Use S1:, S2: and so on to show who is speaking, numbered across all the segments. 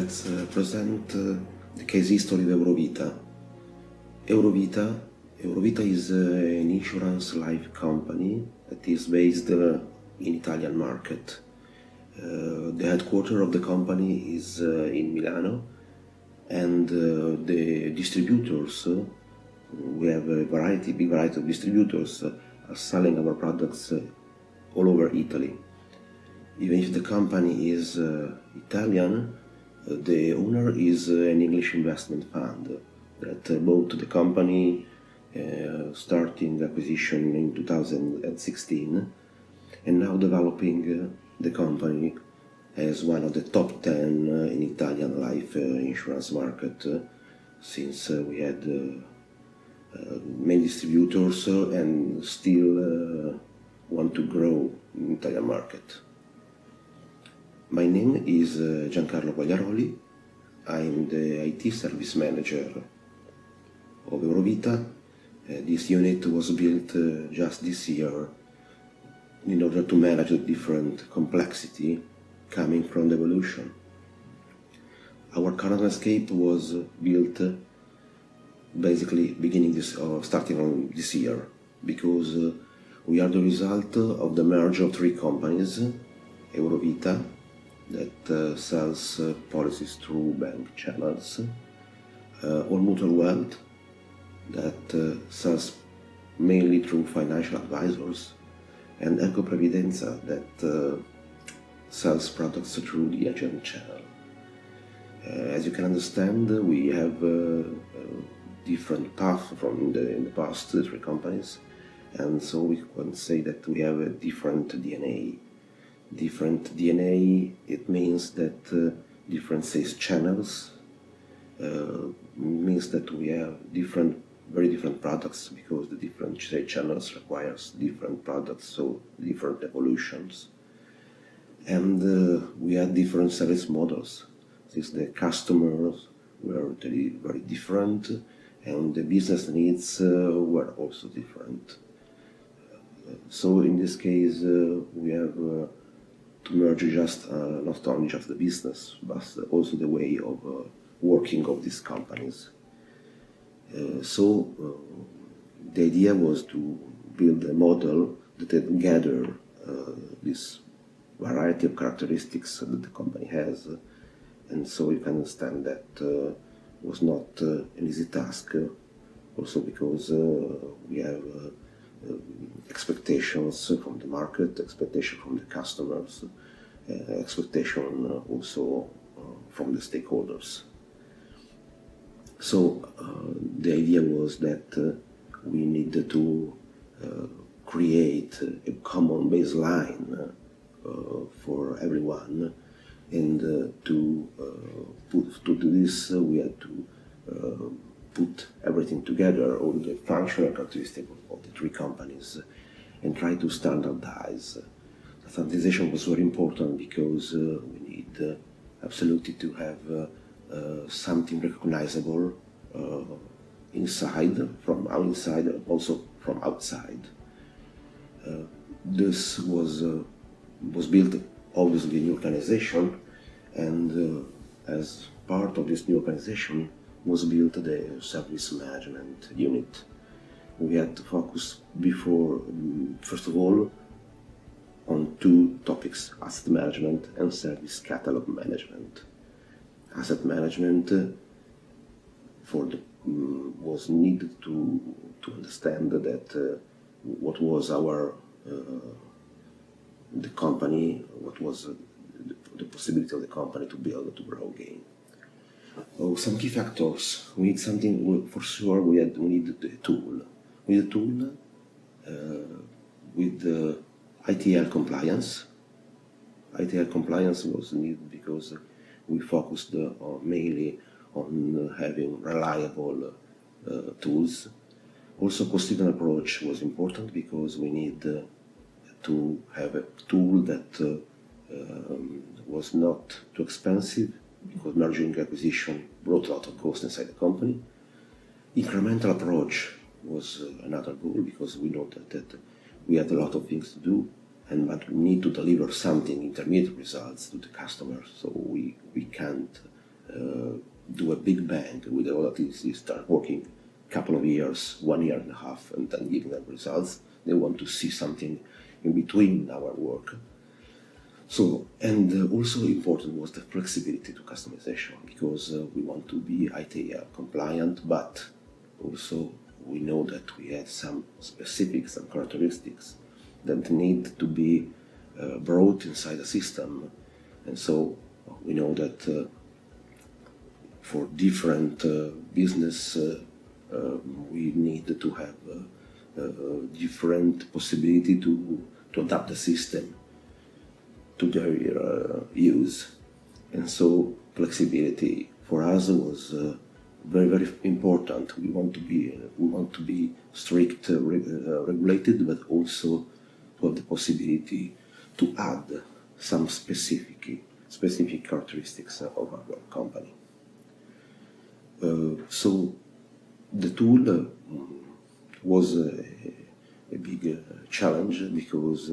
S1: let's present the case history of Eurovita. Eurovita is an insurance life company that is based in Italian market. The headquarters of the company is in Milano, and the distributors, we have a big variety of distributors are selling our products all over Italy. Even if the company is Italian, the owner is an English investment fund that bought the company starting acquisition in 2016 and now developing the company as one of the top 10 in Italian life insurance market since we had many distributors and still want to grow in Italian market. My name is Giancarlo Quagliaroli. I'm the IT service manager of Eurovita. This unit was built just this year in order to manage the different complexity coming from the evolution. Our current landscape was built basically starting on this year, because we are the result of the merge of three companies: Eurovita, that sells policies through bank channels, All Mutual Wealth, that sells mainly through financial advisors, and Eco Previdenza, that sells products through the agent channel. As you can understand, we have different paths from in the past, the three companies, and so we can say that we have a different DNA. Different DNA, it means that different sales channels, means that we have very different products, because the different sales channels requires different products, so different evolutions. And we had different service models, since the customers were very different and the business needs were also different. So in this case, we have to merge not only just the business, but also the way of working of these companies. So the idea was to build a model that would gather this variety of characteristics that the company has, and so you can understand that was not an easy task, also because we have expectations from the market, expectation from the customers, expectation also from the stakeholders. So the idea was that we needed to create a common baseline for everyone, and to do this we had to put everything together, all the functional characteristics of the three companies, and try to standardize. The standardization was very important because we need absolutely to have something recognizable inside, from our inside, and also from outside. This was built obviously in new organization, and as part of this new organization was built the service management unit. We had to focus first of all, on two topics: asset management and service catalog management. Asset management was needed to understand that what was the company, what was the possibility of the company to build, to grow again. Some key factors. We need something, for sure, we needed a tool. We need a tool with the ITL compliance. ITL compliance was needed because we focused mainly on having reliable tools. Also, cost-driven approach was important because we need to have a tool that was not too expensive, because merging acquisition brought a lot of cost inside the company. Incremental approach was another goal, because we know that we had a lot of things to do, but we need to deliver something, intermediate results to the customers, so we can't do a big bang with all of these, start working a couple of years, 1 year and a half, and then giving them results. They want to see something in between our work. So, and also important was the flexibility to customization, because we want to be ITAR compliant, but also we know that we had some specifics, some characteristics that need to be brought inside the system. And so we know that for different business, we need to have different possibility to adapt the system to their use. And so flexibility for us was very, very important. We want to be strict, regulated, but also to have the possibility to add some specific characteristics of our company. So the tool was a big challenge, because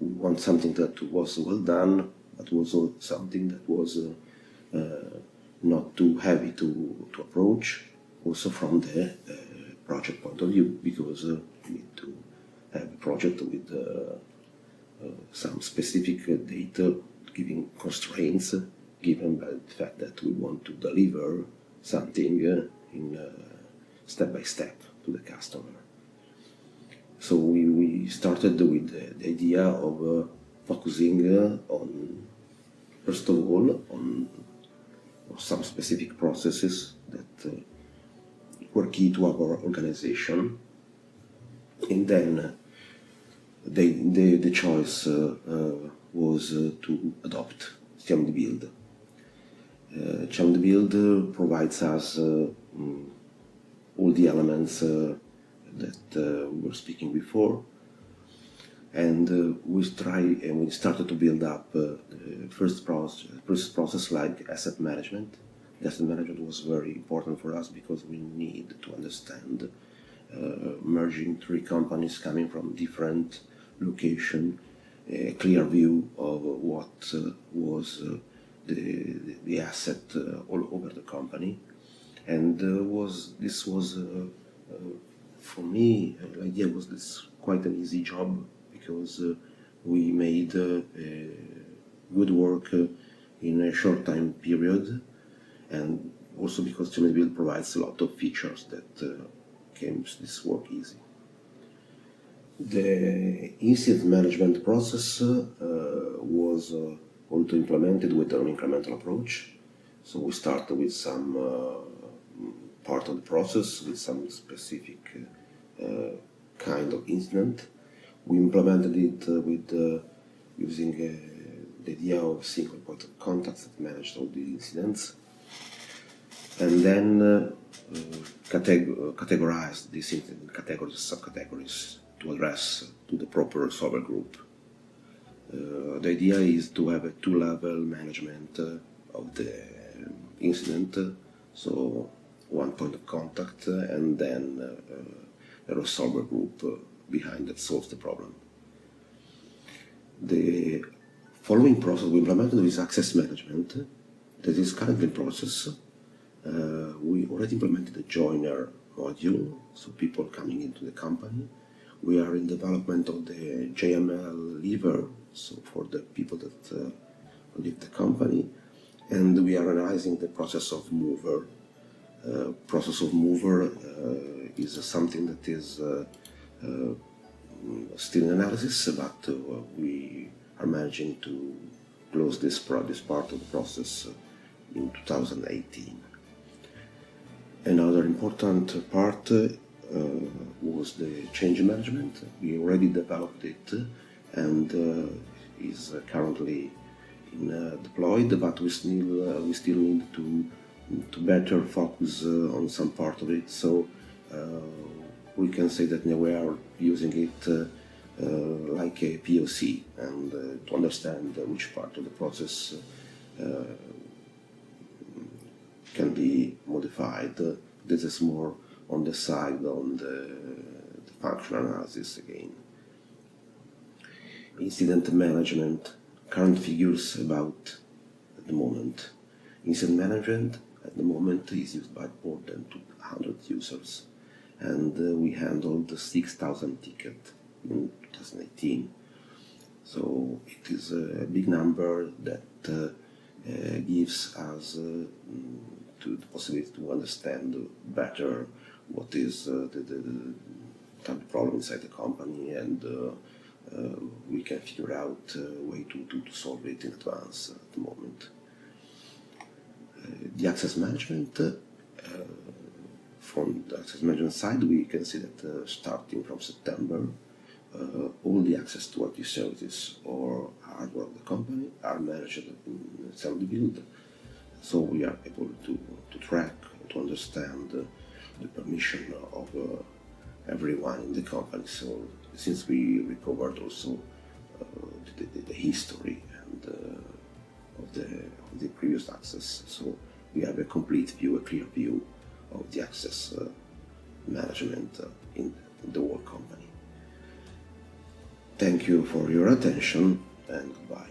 S1: we want something that was well done, but also something that was not too heavy to approach, also from the project point of view, because we need to have a project with some specific data, giving constraints, given by the fact that we want to deliver something in step by step to the customer. So we started with the idea of focusing on, first of all, on some specific processes that were key to our organization, and then the choice was to adopt CMD Build. CMD Build provides us all the elements that we were speaking before, and we started to build up the first process like asset management. The asset management was very important for us because we need to understand merging three companies coming from different location, a clear view of what was the asset all over the company, and this was for me, the idea was this quite an easy job, because we made good work in a short time period, and also because CMD Build provides a lot of features that makes this work easy. The incident management process was also implemented with an incremental approach. So we started with some part of the process with some specific kind of incident. We implemented it with using the idea of single point of contact that managed all the incidents, and then categorized this incident in categories, subcategories, to address to the proper solver group. The idea is to have a two-level management of the incident, so one point of contact and then a resolver group behind that solves the problem. The following process we implemented is access management, that is currently in process. We already implemented a joiner module, so people coming into the company. We are in development of the JML lever, so for the people that leave the company, and we are analyzing the process of mover. Process of mover is something that is still in analysis, but we are managing to close this part of the process in 2018. Another important part was the change management. We already developed it and is currently deployed, but we still need to better focus on some part of it. So we can say that now we are using it like a POC, and to understand which part of the process can be modified. This is more on the side on the functional analysis again. Incident management, current figures about at the moment. Incident management at the moment is used by more than 200 users, and we handled 6,000 tickets in 2018. So it is a big number that gives us to the possibility to understand better what is the problem inside the company, and we can figure out a way to solve it in advance at the moment. The access management, from the access management side, we can see that starting from September, all the access to IT services or hardware of the company are managed in Semdebuild. So we are able to track, to understand the permission of everyone in the company. So since we recovered also the history and of the previous access, so we have a complete view, a clear view of the access management in the whole company. Thank you for your attention, and goodbye.